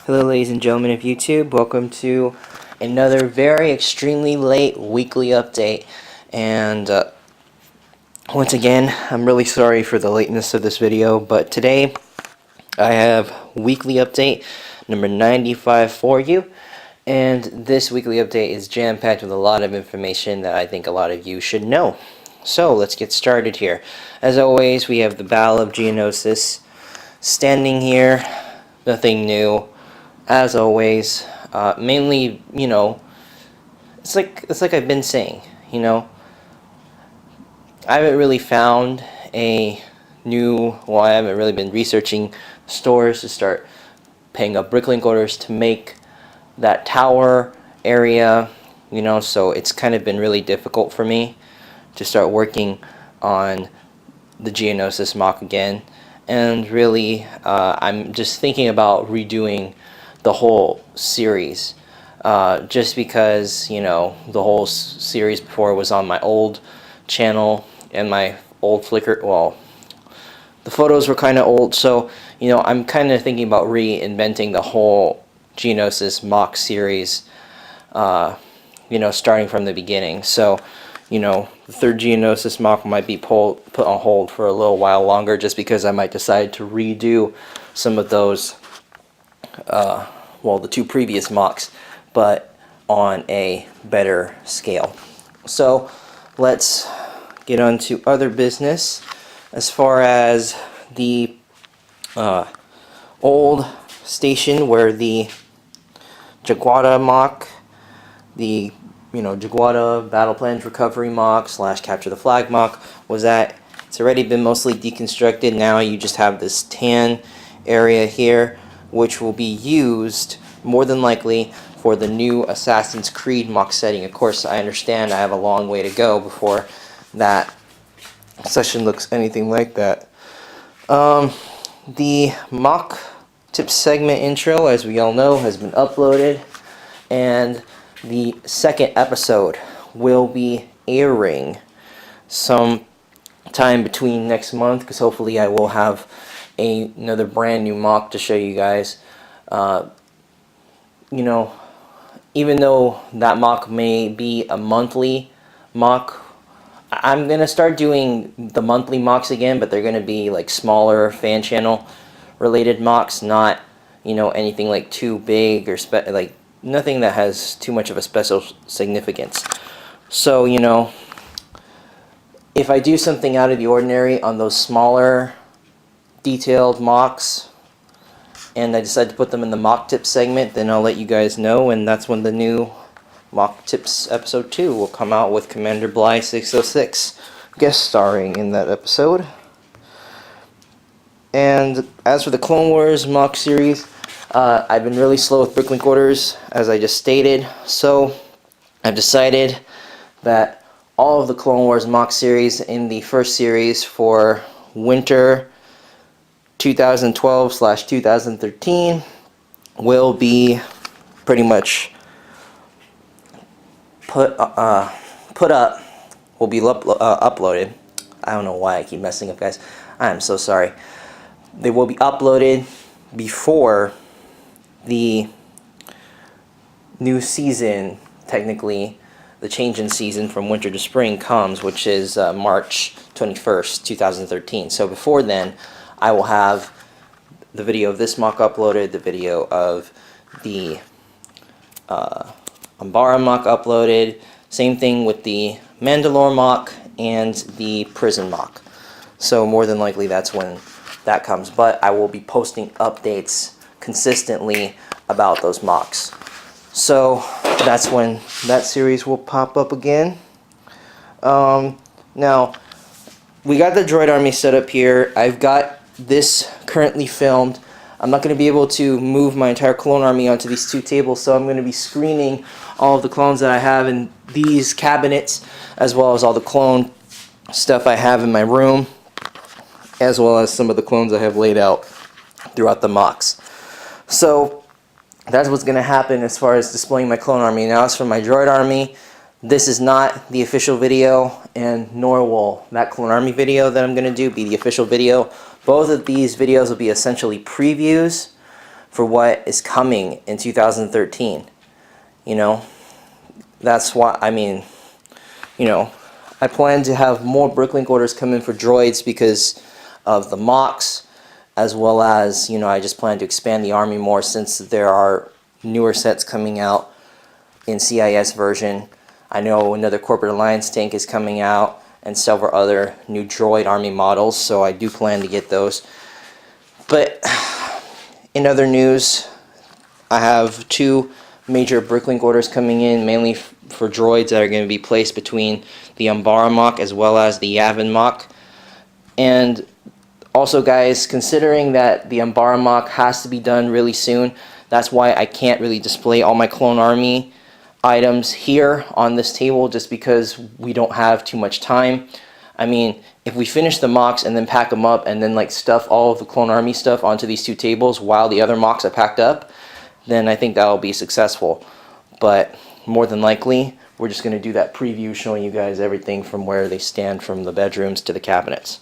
Hello ladies and gentlemen of YouTube, welcome to another very extremely late weekly update, and once again I'm really sorry for the lateness of this video, but today I have weekly update number 95 for you, and this weekly update is jam-packed with a lot of information that I think a lot of you should know. So let's get started here. As always, we have the Battle of Geonosis standing here, nothing new. As always, mainly, it's like I've been saying, I haven't really found I haven't really been researching stores to start paying up bricklink orders to make that tower area, so it's kind of been really difficult for me to start working on the Geonosis MOC again, and really, I'm just thinking about redoing the whole series, just because the whole series before was on my old channel and my old Flickr. Well, the photos were kind of old, so I'm kind of thinking about reinventing the whole Geonosis MOC series, starting from the beginning. So the third Geonosis MOC might be put on hold for a little while longer, just because I might decide to redo some of those the two previous MOCs, but on a better scale. So let's get on to other business. As far as the old station where the Jaguada MOC, the Jaguada Battle Plans Recovery MOC / Capture the Flag MOC was at, it's already been mostly deconstructed. Now you just have this tan area here, which will be used more than likely for the new Assassin's Creed MOC setting. Of course, I understand I have a long way to go before that session looks anything like that. The MOCTips segment intro, as we all know, has been uploaded, and the second episode will be airing some time between next month, because hopefully I will have another brand new MOC to show you guys. Even though that MOC may be a monthly MOC, I'm gonna start doing the monthly MOCs again, but they're gonna be like smaller fan channel related MOCs, not anything like too big or like nothing that has too much of a special significance. So if I do something out of the ordinary on those smaller detailed MOCs, and I decide to put them in the MOCTips segment, then I'll let you guys know, and that's when the new MOCTips episode 2 will come out, with Commander Bly 606 guest starring in that episode. And as for the Clone Wars MOC series, I've been really slow with bricklink orders, as I just stated, so I've decided that all of the Clone Wars MOC series in the first series for winter 2012/2013 will be pretty much uploaded. I don't know why I keep messing up, guys. I am so sorry. They will be uploaded before the new season, technically the change in season from winter to spring comes, which is March 21st, 2013. So before then, I will have the video of this MOC uploaded, the video of the Umbaran MOC uploaded, same thing with the Mandalore MOC and the Prison MOC. So more than likely that's when that comes, but I will be posting updates consistently about those MOCs. So that's when that series will pop up again. Now, we got the Droid army set up here. I've got this currently filmed. I'm not going to be able to move my entire clone army onto these two tables, so I'm going to be screening all of the clones that I have in these cabinets, as well as all the clone stuff I have in my room, as well as some of the clones I have laid out throughout the MOCs. So that's what's going to happen as far as displaying my clone army. Now, as for my Droid army, this is not the official video, and nor will that clone army video that I'm going to do be the official video. Both of these videos will be essentially previews for what is coming in 2013. You know, that's why, I mean, you know, I plan to have more Bricklink orders come in for droids because of the MOCs, as well as, you know, I just plan to expand the army more since there are newer sets coming out in CIS version. I know another Corporate Alliance tank is coming out and several other new droid army models, so I do plan to get those. But in other news, I have two major Bricklink orders coming in, mainly for droids that are going to be placed between the Umbaran MOC as well as the Yavin MOC. And also, guys, considering that the Umbaran MOC has to be done really soon, that's why I can't really display all my Clone Army items here on this table, just because we don't have too much time. I mean, if we finish the MOCs and then pack them up and then like stuff all of the Clone Army stuff onto these two tables while the other MOCs are packed up, then I think that'll be successful. But more than likely, we're just going to do that preview showing you guys everything from where they stand from the bedrooms to the cabinets.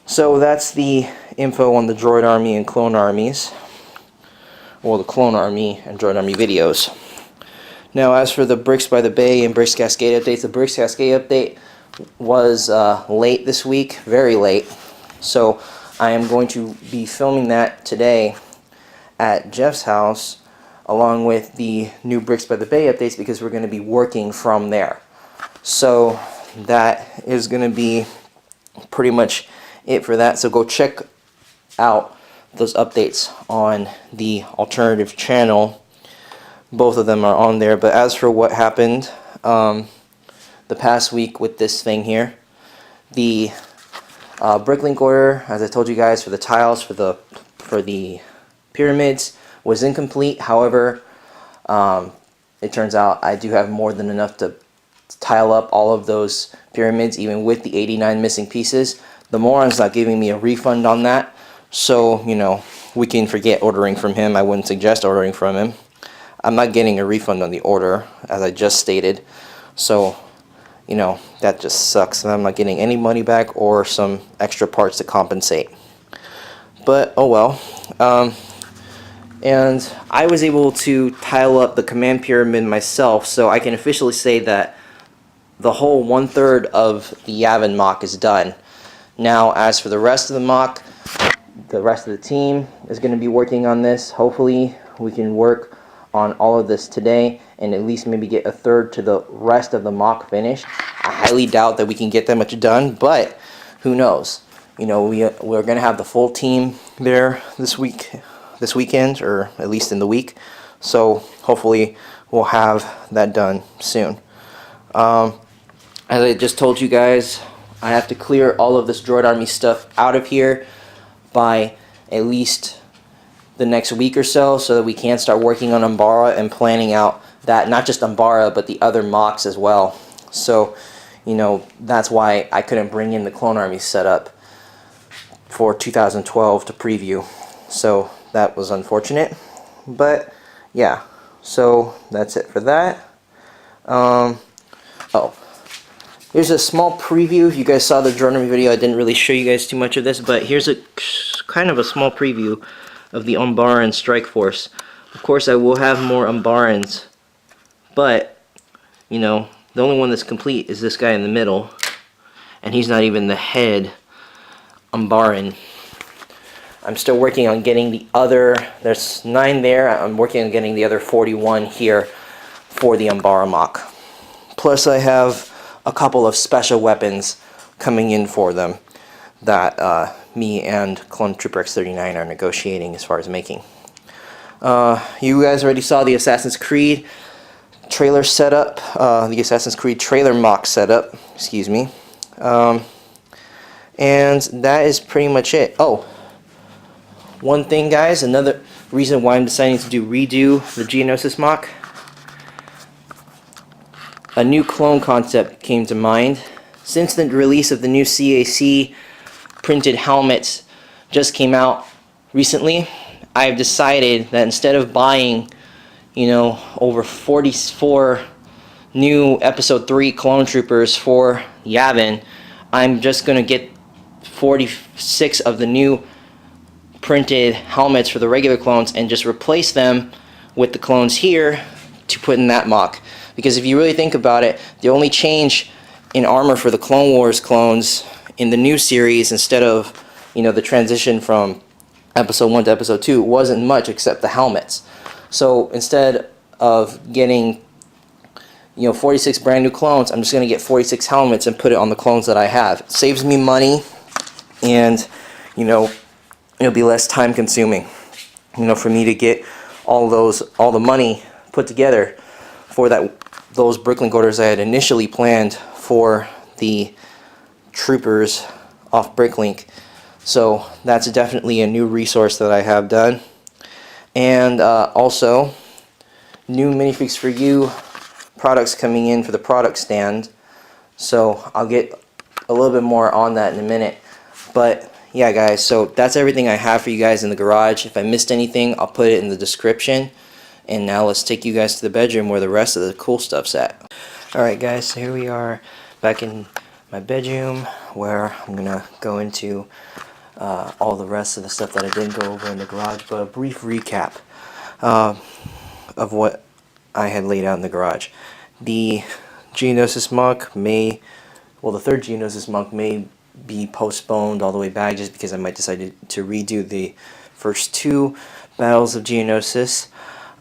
So that's the info on the Droid Army and Clone Armies, or the Clone Army and Droid Army videos. Now, as for the Bricks by the Bay and Bricks Cascade updates, the Bricks Cascade update was late this week, very late. So I am going to be filming that today at Jeff's house, along with the new Bricks by the Bay updates, because we're going to be working from there. So that is going to be pretty much it for that. So go check out those updates on the alternative channel. Both of them are on there. But as for what happened the past week with this thing here, the Bricklink order, as I told you guys, for the tiles for the pyramids was incomplete. However, it turns out I do have more than enough to tile up all of those pyramids, even with the 89 missing pieces. The moron's not giving me a refund on that, so, you know, we can forget ordering from him. I wouldn't suggest ordering from him. I'm not getting a refund on the order, as I just stated, so, you know, that just sucks. I'm not getting any money back or some extra parts to compensate. But, oh well. And I was able to tile up the command pyramid myself, so I can officially say that the whole 1/3 of the Yavin MOC is done. Now, as for the rest of the MOC, the rest of the team is going to be working on this. Hopefully, we can work on all of this today and at least maybe get 1/3 to the rest of the MOC finished. I highly doubt that we can get that much done, but who knows? You know, we're going to have the full team there this weekend, or at least in the week. So hopefully we'll have that done soon. As I just told you guys, I have to clear all of this Droid Army stuff out of here by at least the next week or so that we can start working on Umbaran and planning out that, not just Umbaran, but the other MOCs as well. So, you know, that's why I couldn't bring in the Clone Army setup for 2012 to preview. So that was unfortunate. But, yeah. So, that's it for that. Oh. Here's a small preview. You guys saw the Droid Army video. I didn't really show you guys too much of this, but here's a kind of a small preview of the Umbaran Strike Force. Of course, I will have more Umbarans, but, you know, the only one that's complete is this guy in the middle, and he's not even the head Umbaran. I'm still working on getting the other, there's 9 there, I'm working on getting the other 41 here for the Umbaran MOC. Plus I have a couple of special weapons coming in for them that me and Clone Trooper X39 are negotiating as far as making. You guys already saw the Assassin's Creed trailer setup, the Assassin's Creed trailer MOC setup, excuse me. And that is pretty much it. Oh, one thing, guys, another reason why I'm deciding to redo the Geonosis MOC. A new clone concept came to mind. Since the release of the new CAC printed helmets just came out recently, I've decided that instead of buying, you know, over 44 new Episode 3 clone troopers for Yavin, I'm just going to get 46 of the new printed helmets for the regular clones and just replace them with the clones here to put in that MOC. Because if you really think about it, the only change in armor for the Clone Wars clones in the new series, instead of, you know, the transition from episode 1 to episode 2, wasn't much except the helmets. So instead of getting, you know, 46 brand new clones, I'm just going to get 46 helmets and put it on the clones that I have. It saves me money, and, you know, it'll be less time consuming, you know, for me to get all the money put together for those bricklink orders I had initially planned for the troopers off Bricklink. So that's definitely a new resource that I have done. And also, new minifigs for you products coming in for the product stand. So I'll get a little bit more on that in a minute. But yeah, guys, so that's everything I have for you guys in the garage. If I missed anything, I'll put it in the description. And now let's take you guys to the bedroom where the rest of the cool stuff's at. Alright guys, so here we are back in my bedroom where I'm going to go into all the rest of the stuff that I didn't go over in the garage. But a brief recap of what I had laid out in the garage. The Geonosis MOC the third Geonosis MOC may be postponed all the way back just because I might decide to redo the first 2 battles of Geonosis.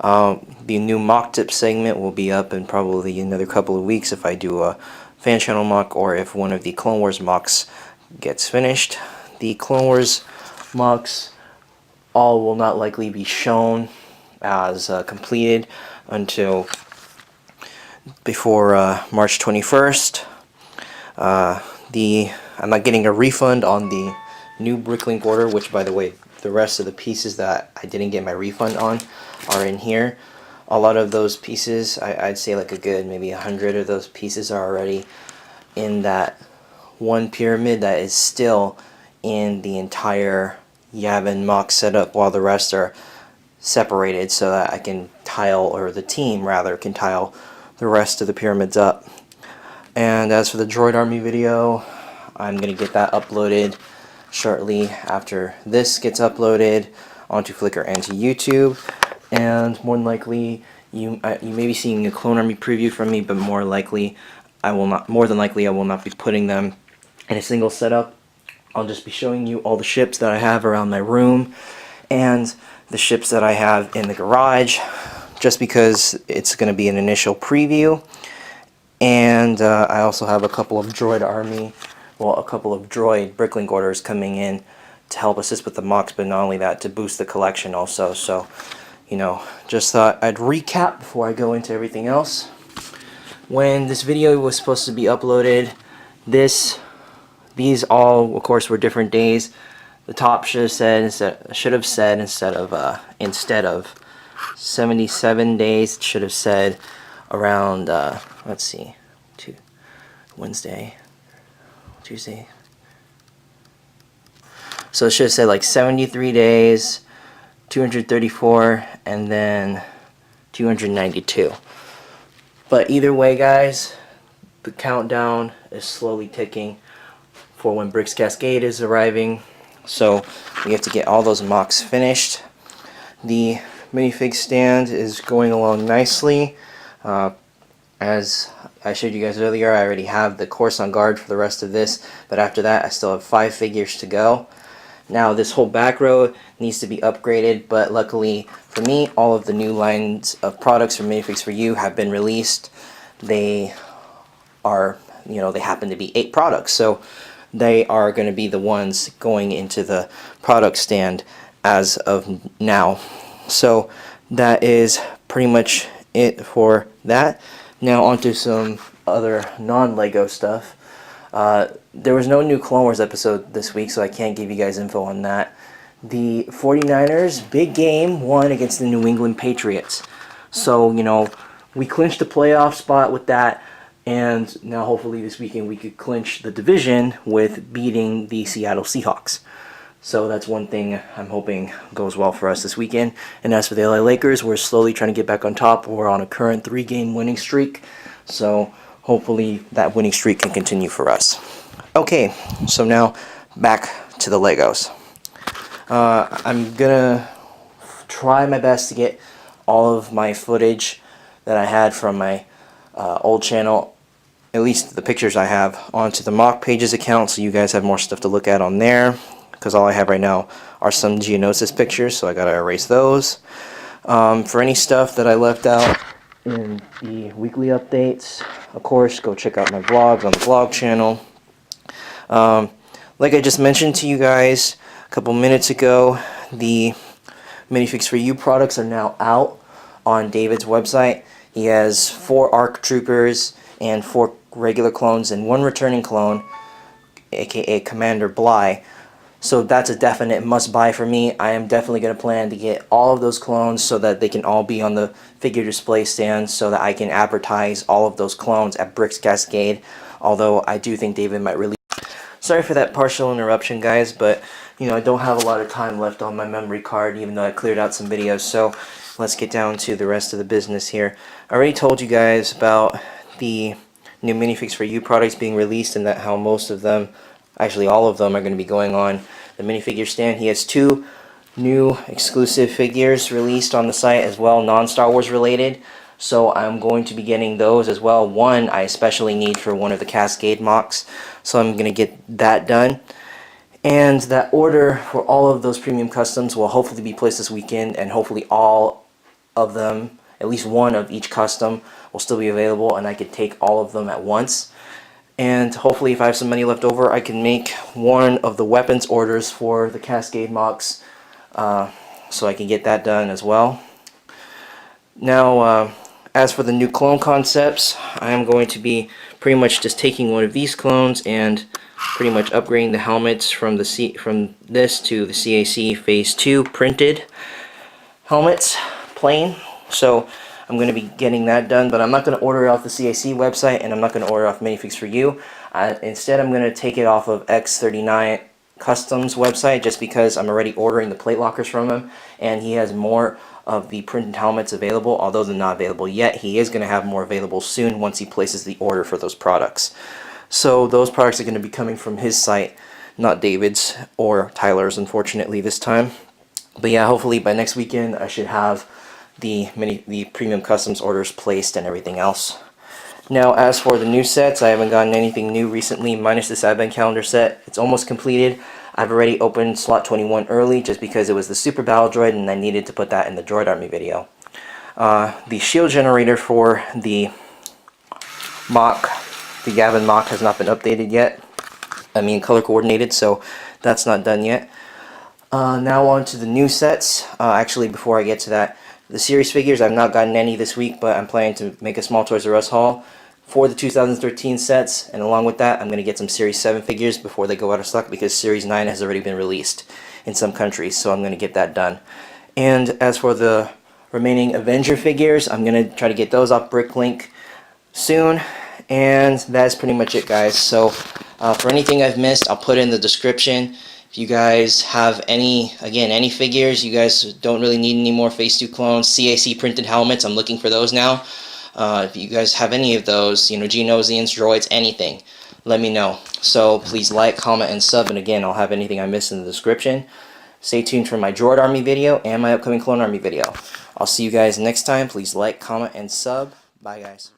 The new MOCTips segment will be up in probably another couple of weeks if I do a fan channel MOC or if one of the Clone Wars MOCs gets finished. The Clone Wars MOCs all will not likely be shown as completed until before March 21st. I'm not getting a refund on the new Bricklink order, which, by the way, the rest of the pieces that I didn't get my refund on are in here. A lot of those pieces, I'd say like a good maybe 100 of those pieces are already in that one pyramid that is still in the entire Yavin MOC setup, while the rest are separated so that I can tile, or the team rather, can tile the rest of the pyramids up. And as for the Droid Army video, I'm going to get that uploaded shortly after this gets uploaded onto Flickr and to YouTube. And more than likely, you may be seeing a Clone Army preview from me, but more than likely I will not be putting them in a single setup. I'll just be showing you all the ships that I have around my room and the ships that I have in the garage, just because it's going to be an initial preview. And I also have a couple of Droid Bricklink orders coming in to help assist with the MOCs, but not only that, to boost the collection also. So, you know, just thought I'd recap before I go into everything else. When this video was supposed to be uploaded, these all, of course, were different days. The top should have said instead of 77 days, it should have said around let's see, Tuesday. So it should have said like 73 days, 234, and then 292. But either way, guys, the countdown is slowly ticking for when Bricks Cascade is arriving. So we have to get all those MOCs finished. The minifig stand is going along nicely. As I showed you guys earlier, I already have the Coruscant Guard for the rest of this, but after that I still have 5 figures to go. Now this whole back row needs to be upgraded, but luckily for me, all of the new lines of products from Minifigs for You have been released. They are, you know, they happen to be 8 products, so they are going to be the ones going into the product stand as of now. So that is pretty much it for that. Now onto some other non-Lego stuff. There was no new Clone Wars episode this week, so I can't give you guys info on that. The 49ers, big game, won against the New England Patriots. So, you know, we clinched the playoff spot with that, and now hopefully this weekend we could clinch the division with beating the Seattle Seahawks. So that's one thing I'm hoping goes well for us this weekend. And as for the LA Lakers, we're slowly trying to get back on top. We're on a current 3-game winning streak, so hopefully that winning streak can continue for us. Okay, so now back to the Legos. I'm gonna try my best to get all of my footage that I had from my old channel, at least the pictures I have, onto the Mock Pages account, so you guys have more stuff to look at on there, because all I have right now are some Geonosis pictures, so I gotta erase those. For any stuff that I left out in the weekly updates, of course, go check out my vlogs on the vlog channel. Like I just mentioned to you guys a couple minutes ago, the Minifix for You products are now out on David's website. He has 4 ARC Troopers and 4 regular clones and 1 returning clone, aka Commander Bly. So that's a definite must buy for me. I am definitely going to plan to get all of those clones so that they can all be on the figure display stand, so that I can advertise all of those clones at Bricks Cascade. Although I do think David might release. Sorry for that partial interruption, guys, but you know, I don't have a lot of time left on my memory card, even though I cleared out some videos. So let's get down to the rest of the business here. I already told you guys about the new Minifix for You products being released, and that how most of them, actually all of them, are going to be going on the minifigure stand. He has 2 new exclusive figures released on the site as well, non-Star Wars related. So I'm going to be getting those as well. One I especially need for one of the Cascade MOCs, so I'm going to get that done. And that order for all of those premium customs will hopefully be placed this weekend, and hopefully all of them, at least one of each custom, will still be available, and I could take all of them at once. And hopefully, if I have some money left over, I can make one of the weapons orders for the Cascade MOCs, so I can get that done as well. Now, as for the new clone concepts, I am going to be pretty much just taking one of these clones and pretty much upgrading the helmets from this to the CAC Phase 2 printed helmets, plain. So I'm going to be getting that done, but I'm not going to order it off the CAC website, and I'm not going to order off Minifix for You. Instead, I'm going to take it off of X39 Customs website, just because I'm already ordering the plate lockers from him, and he has more of the printed helmets available. Although they're not available yet, he is going to have more available soon once he places the order for those products. So those products are going to be coming from his site, not David's or Tyler's, unfortunately, this time. But yeah, hopefully by next weekend I should have the premium customs orders placed and everything else. Now, as for the new sets, I haven't gotten anything new recently, minus this advent calendar set. It's almost completed. I've already opened slot 21 early, just because it was the Super Battle Droid, and I needed to put that in the Droid Army video. The shield generator for the MOC, the Yavin MOC, has not been updated yet. I mean, color coordinated, so that's not done yet. Now on to the new sets. Actually, before I get to that, the series figures, I've not gotten any this week, but I'm planning to make a small Toys R Us haul for the 2013 sets, and along with that, I'm going to get some Series 7 figures before they go out of stock, because Series 9 has already been released in some countries, so I'm going to get that done. And as for the remaining Avenger figures, I'm going to try to get those off Bricklink soon, and that's pretty much it, guys. So for anything I've missed, I'll put in the description. If you guys have any figures, you guys don't really need any more Phase 2 clones, CAC printed helmets, I'm looking for those now. If you guys have any of those, you know, Geonosians, droids, anything, let me know. So please like, comment, and sub, and again, I'll have anything I missed in the description. Stay tuned for my Droid Army video and my upcoming Clone Army video. I'll see you guys next time. Please like, comment, and sub. Bye, guys.